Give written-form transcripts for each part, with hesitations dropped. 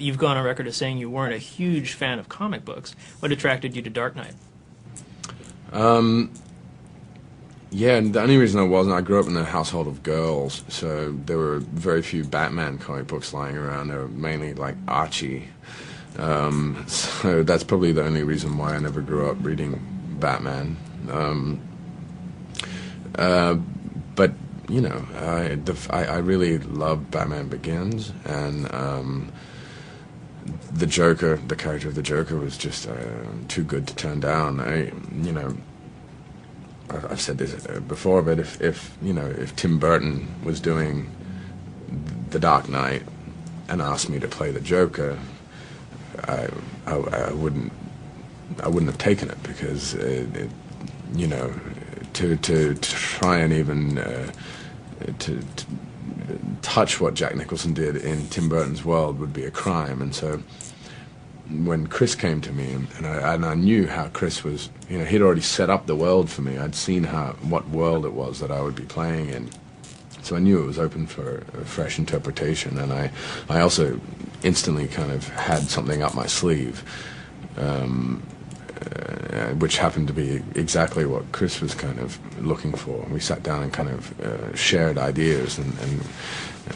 you've gone on record as saying you weren't a huge fan of comic books. What attracted you to Dark Knight? Yeah, and the only reason I wasn't, I grew up in a household of girls, so there were very few Batman comic books lying around. They were mainly like Archie. So that's probably the only reason why I never grew up reading Batman. But you know, I really loved Batman Begins, and the Joker, the character of the Joker, was just too good to turn down. You know, I've said this before, but if you know, if Tim Burton was doing The Dark Knight and asked me to play the Joker, I wouldn't have taken it, because you know, to try and even to touch what Jack Nicholson did in Tim Burton's world would be a crime. And so when Chris came to me, and I knew how Chris was, you know, he'd already set up the world for me. I'd seen what world it was that I would be playing in. So I knew it was open for a fresh interpretation, and I also instantly kind of had something up my sleeve, which happened to be exactly what Chris was kind of looking for. We sat down and kind of shared ideas, and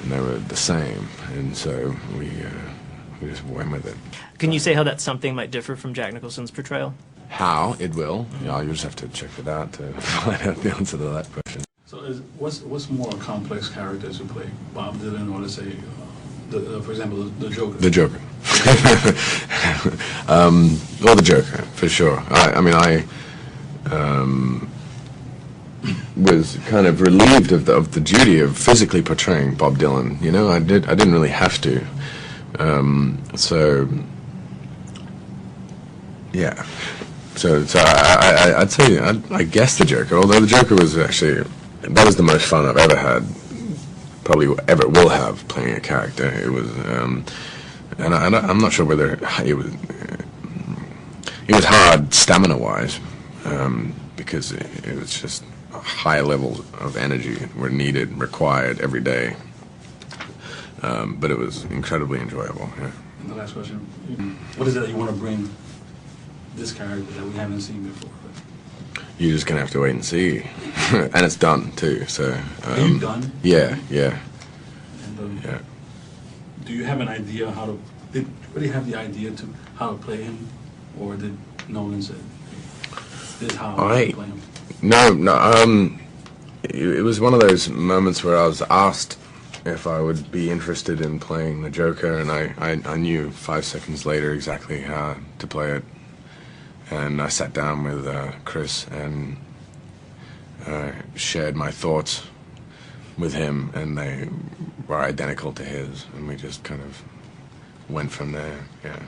they were the same, and so we just went with it. Can you say how that something might differ from Jack Nicholson's portrayal? How it will? You know, you'll just have to check it out to find out the answer to that question. So what's more complex characters who play Bob Dylan, or let's say, for example, the Joker? The Joker. Well, the Joker, for sure. I mean, I was kind of relieved of the duty of physically portraying Bob Dylan. You know, I didn't really have to. So yeah. So I'd say I guess the Joker. Although the Joker was actually, that was the most fun I've ever had, probably ever will have, playing a character. It was, and I'm not sure whether it was hard stamina-wise, because it was just high levels of energy were required every day. But it was incredibly enjoyable. Yeah. And the last question: what is it that you want to bring this character that we haven't seen before? You're just gonna have to wait and see, and it's done too. So. Are you done? Yeah, yeah. And, yeah. Do you have an idea how to? Did you have the idea to how to play him, or did Nolan say, "This is how I play him"? No. It was one of those moments where I was asked if I would be interested in playing the Joker, and I knew 5 seconds later exactly how to play it. And I sat down with Chris and shared my thoughts with him, and they were identical to his, and we just kind of went from there. Yeah.